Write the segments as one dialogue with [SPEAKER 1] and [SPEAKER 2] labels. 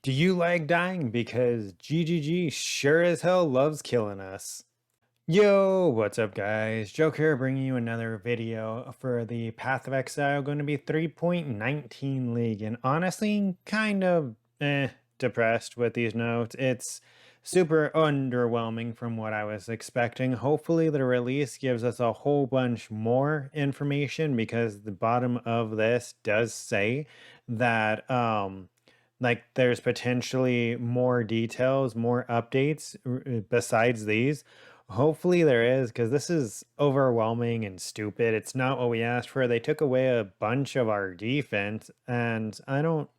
[SPEAKER 1] Do you like dying? Because GGG sure as hell loves killing us. Yo, what's up guys? Joke here bringing you another video for the Path of Exile, going to be 3.19 League, and honestly, kind of depressed with these notes. It's super underwhelming from what I was expecting. Hopefully the release gives us a whole bunch more information, because the bottom of this does say that like there's potentially more details, more updates besides these. Hopefully there is, because this is overwhelming and stupid. It's not what we asked for. They took away a bunch of our defense, and I don't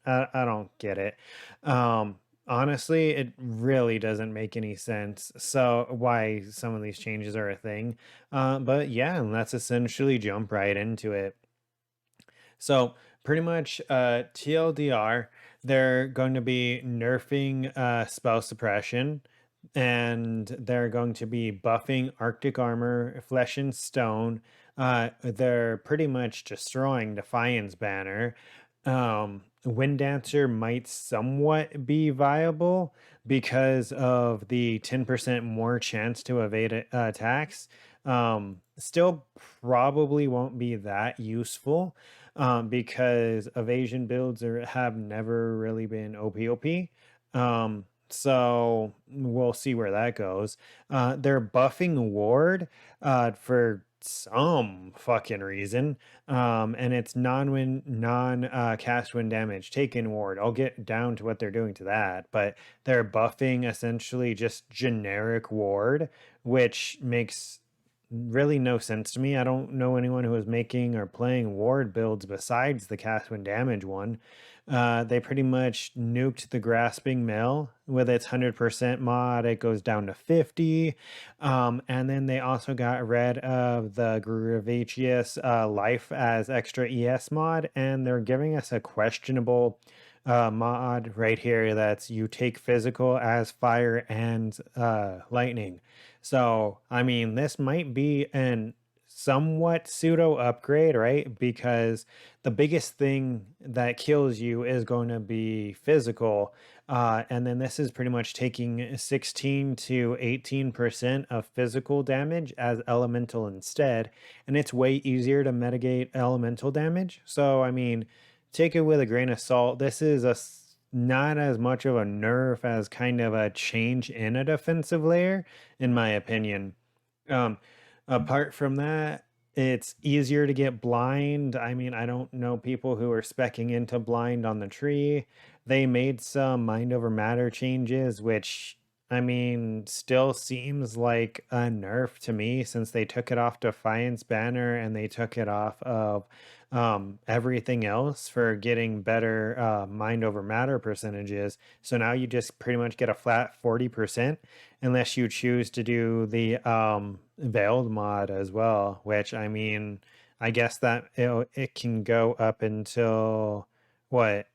[SPEAKER 1] get it. Honestly, it really doesn't make any sense. So why some of these changes are a thing. But yeah, let's essentially jump right into it. So pretty much TLDR, they're going to be nerfing spell suppression, and they're going to be buffing Arctic armor, flesh and stone. They're pretty much destroying Defiance banner. Wind Dancer might somewhat be viable because of the 10% more chance to evade attacks. Still probably won't be that useful, because evasion builds have never really been OP. So we'll see where that goes. They're buffing Ward for some fucking reason, and it's non cast win damage taken Ward. I'll get down to what they're doing to that, but they're buffing essentially just generic Ward, which makes really no sense to me. I don't know anyone who is making or playing ward builds besides the cast when damage one. They pretty much nuked the grasping mill with its 100% mod. It goes down to 50. And then they also got rid of the Gravacious life as extra ES mod, and they're giving us a questionable mod right here that's you take physical as fire and lightning. So I mean, this might be an somewhat pseudo upgrade, right? Because the biggest thing that kills you is going to be physical, and then this is pretty much taking 16 to 18% of physical damage as elemental instead, and it's way easier to mitigate elemental damage. So I mean, take it with a grain of salt. This is not as much of a nerf as kind of a change in a defensive layer, in my opinion. Um, Apart from that, it's easier to get blind. I mean, I don't know people who are specking into blind on the tree. They made some mind over matter changes, which I mean, still seems like a nerf to me, since they took it off Defiance banner and they took it off of everything else for getting better mind over matter percentages. So now you just pretty much get a flat 40%, unless you choose to do the veiled mod as well, which I mean, I guess that it can go up until what?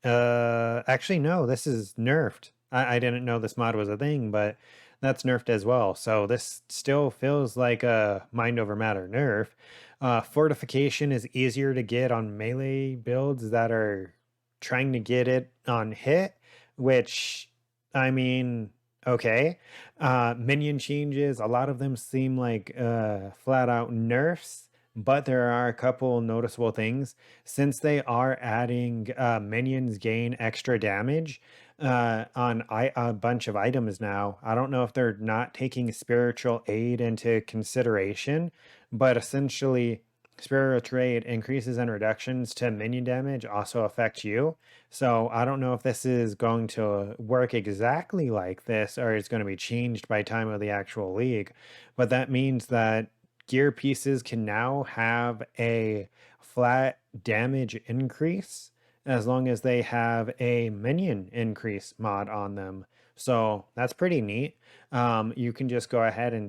[SPEAKER 1] Actually, no, this is nerfed. I didn't know this mod was a thing, but that's nerfed as well. So this still feels like a mind over matter nerf. Fortification is easier to get on melee builds that are trying to get it on hit, which I mean, okay. Minion changes, a lot of them seem like flat out nerfs, but there are a couple noticeable things. Since they are adding minions gain extra damage on a bunch of items now, I don't know if they're not taking spiritual aid into consideration, but essentially spiritual aid increases and reductions to minion damage also affect you. So I don't know if this is going to work exactly like this, or it's going to be changed by time of the actual league, but that means that gear pieces can now have a flat damage increase as long as they have a minion increase mod on them. So that's pretty neat. You can just go ahead and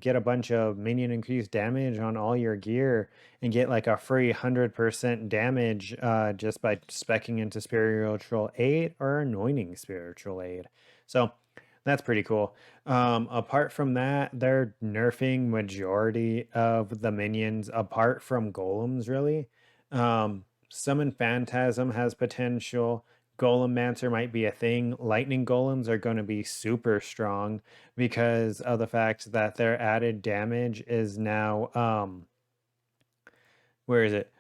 [SPEAKER 1] get a bunch of minion increased damage on all your gear and get like a free 100% damage just by specking into spiritual aid or anointing spiritual aid. So that's pretty cool. Apart from that, they're nerfing majority of the minions apart from golems, really. Summon Phantasm has potential. Golemancer might be a thing. Lightning Golems are going to be super strong because of the fact that their added damage is now where is it?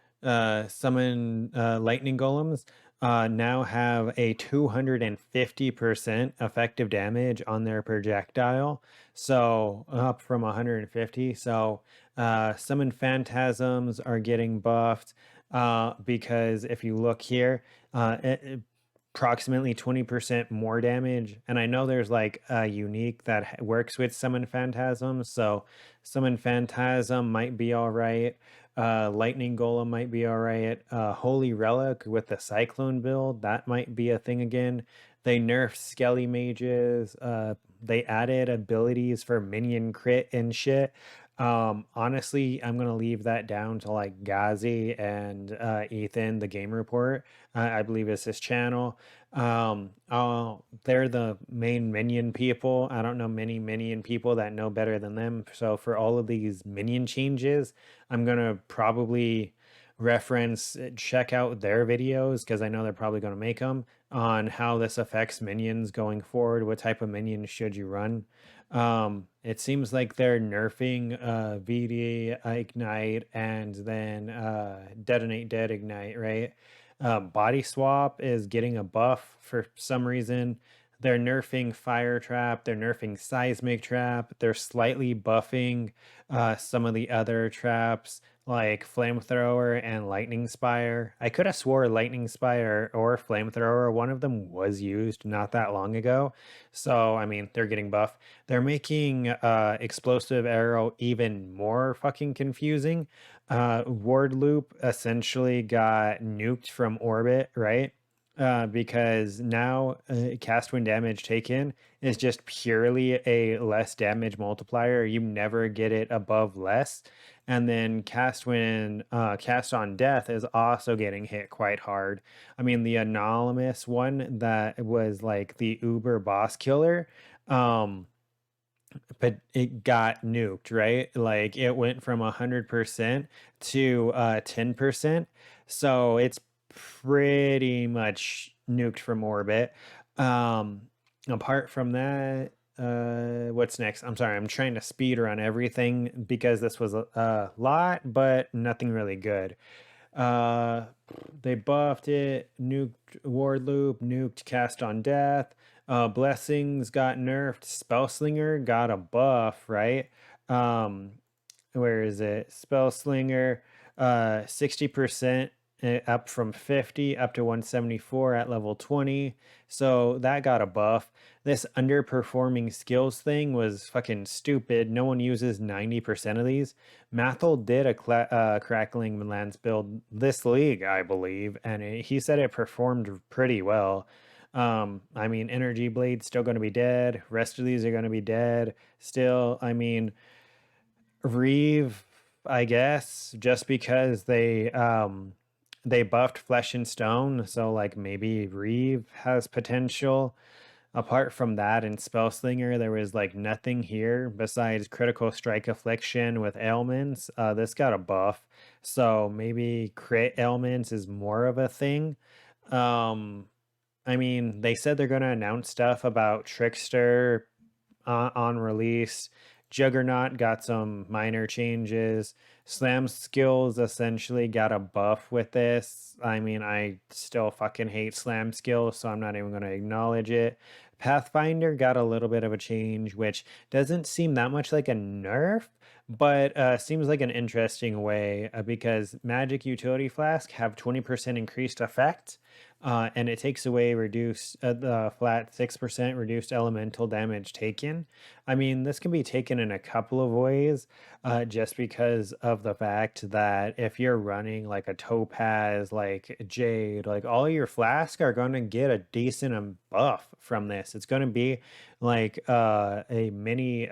[SPEAKER 1] Summon lightning golems now have a 250% effective damage on their projectile. So up from 150. So summon phantasms are getting buffed because if you look here, approximately 20% more damage. And I know there's like a unique that works with summon phantasms. So summon phantasm might be all right. Lightning Golem might be all right. Holy Relic with the Cyclone build, that might be a thing again. They nerfed Skelly Mages. They added abilities for minion crit and shit. Honestly, I'm gonna leave that down to like Ghazi and Ethan, the Game Report. I believe it's his channel. They're the main minion people. I don't know many minion people that know better than them. So for all of these minion changes, I'm gonna probably reference check out their videos because I know they're probably going to make them on how this affects minions going forward. What type of minions should you run? It seems like they're nerfing VD Ignite and then Detonate Dead Ignite, right? Body Swap is getting a buff for some reason. They're nerfing Fire Trap, they're nerfing Seismic Trap, they're slightly buffing some of the other traps like Flamethrower and Lightning Spire. I could have swore Lightning Spire or Flamethrower, one of them was used not that long ago. So, I mean, they're getting buff. They're making Explosive Arrow even more fucking confusing. Ward Loop essentially got nuked from orbit, right? Because now cast when damage taken is just purely a less damage multiplier. You never get it above less. And then cast when cast on death is also getting hit quite hard. I mean, the anonymous one that was like the Uber boss killer, but it got nuked, right? Like it went from 100% to 10%. So it's pretty much nuked from orbit. Um, Apart from that, what's next? I'm sorry, I'm trying to speed run everything because this was a lot, but nothing really good. Uh, they buffed it, nuked Ward Loop, nuked Cast on Death. Blessings got nerfed. Spellslinger got a buff, right? Um, where is it? Spellslinger, 60% up from 50 up to 174 at level 20. So that got a buff. This underperforming skills thing was fucking stupid. No one uses 90% of these. Mathel did a Crackling Lance build this league, I believe, and he said it performed pretty well. I mean, Energy Blade's still going to be dead. Rest of these are going to be dead still. I mean, Reeve, I guess, just because they buffed Flesh and Stone, so like maybe Reeve has potential. Apart from that, in Spellslinger, there was like nothing here besides Critical Strike Affliction with ailments. This got a buff, so maybe crit ailments is more of a thing. Um, I mean, they said they're going to announce stuff about Trickster on release. Juggernaut got some minor changes. Slam skills essentially got a buff with this. I mean, I still fucking hate slam skills, so I'm not even going to acknowledge it. Pathfinder got a little bit of a change, which doesn't seem that much like a nerf, but seems like an interesting way because Magic Utility Flask have 20% increased effect. And it takes away reduced the flat 6% reduced elemental damage taken. I mean, this can be taken in a couple of ways, just because of the fact that if you're running like a topaz, like jade, like all your flask are going to get a decent buff from this. It's going to be like a mini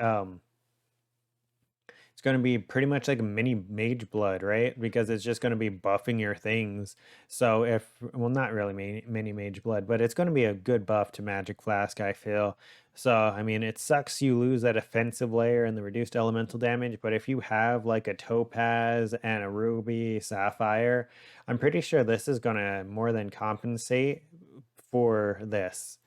[SPEAKER 1] going to be pretty much like a mini mage blood, right? Because it's just going to be buffing your things. So if, well, not really mini mage blood, but it's going to be a good buff to Magic Flask, I feel. So, I mean, it sucks you lose that offensive layer and the reduced elemental damage, but if you have like a topaz and a ruby sapphire, I'm pretty sure this is going to more than compensate for this.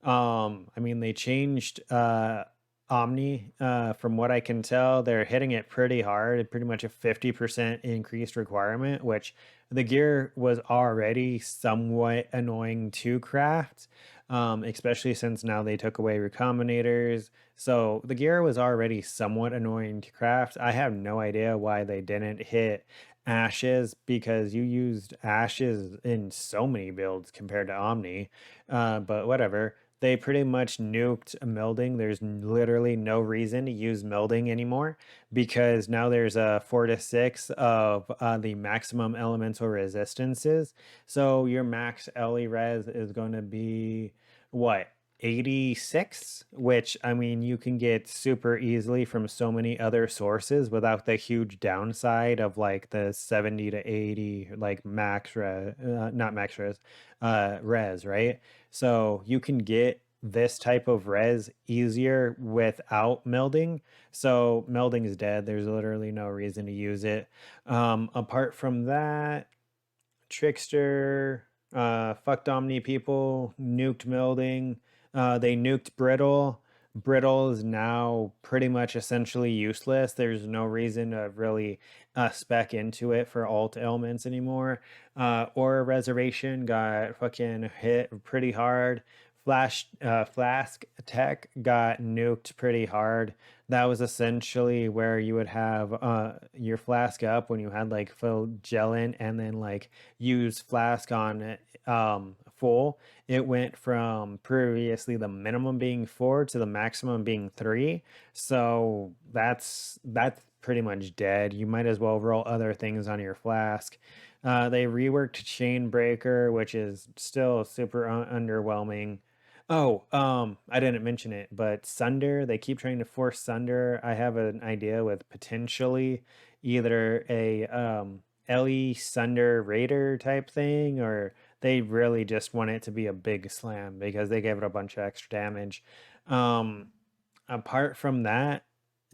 [SPEAKER 1] I mean, they changed Omni. From what I can tell, they're hitting it pretty hard, pretty much a 50% increased requirement, which the gear was already somewhat annoying to craft, especially since now they took away recombinators. So the gear was already somewhat annoying to craft. I have no idea why they didn't hit ashes, because you used ashes in so many builds compared to Omni. But whatever, they pretty much nuked melding. There's literally no reason to use melding anymore, because now there's a 4 to 6 of the maximum elemental resistances. So your max LE res is going to be what? 86, which I mean you can get super easily from so many other sources without the huge downside of like the 70 to 80 like max res, not max res, res, right? So you can get this type of res easier without melding. So melding is dead. There's literally no reason to use it. Apart from that, Trickster, fucked Omni people, nuked melding, they nuked Brittle. Brittle is now pretty much essentially useless. There's no reason to really spec into it for alt elements anymore. Aura Reservation got fucking hit pretty hard. Flask Tech got nuked pretty hard. That was essentially where you would have your flask up when you had like full gel in, and then like use flask on full. It went from previously the minimum being 4 to the maximum being 3. So that's pretty much dead. You might as well roll other things on your flask. They reworked Chain Breaker, which is still super underwhelming. Oh, I didn't mention it, but Sunder, they keep trying to force Sunder. I have an idea with potentially either a LE Sunder Raider type thing, or they really just want it to be a big slam because they gave it a bunch of extra damage. Um, Apart from that,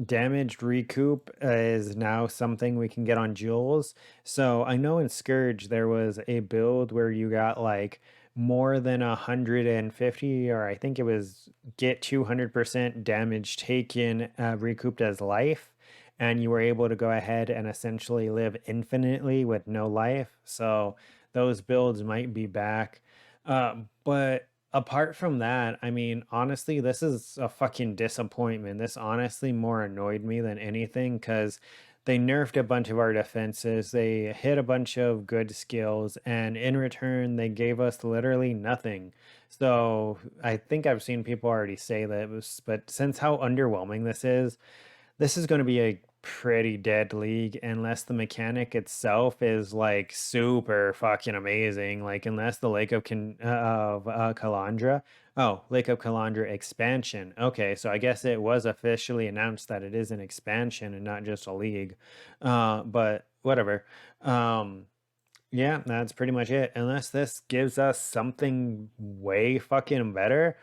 [SPEAKER 1] damaged recoup is now something we can get on Jules. So I know in Scourge there was a build where you got like more than 150, or I think it was get 200% damage taken recouped as life, and you were able to go ahead and essentially live infinitely with no life. So those builds might be back. But apart from that, I mean, honestly, this is a fucking disappointment. This honestly more annoyed me than anything, because they nerfed a bunch of our defenses. They hit a bunch of good skills, and in return, they gave us literally nothing. So I think I've seen people already say that it was, but since how underwhelming this is going to be a pretty dead league unless the mechanic itself is like super fucking amazing. Like unless the Lake of Kalandra, oh, Lake of Kalandra expansion. Okay, so I guess it was officially announced that it is an expansion and not just a league. But whatever. Yeah, that's pretty much it. Unless this gives us something way fucking better,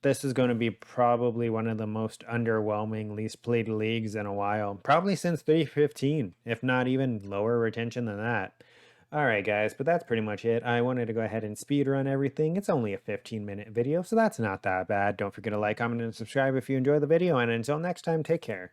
[SPEAKER 1] this is going to be probably one of the most underwhelming, least played leagues in a while. Probably since 315, if not even lower retention than that. All right, guys, but that's pretty much it. I wanted to go ahead and speed run everything. It's only a 15-minute video, so that's not that bad. Don't forget to like, comment, and subscribe if you enjoy the video, and until next time, take care.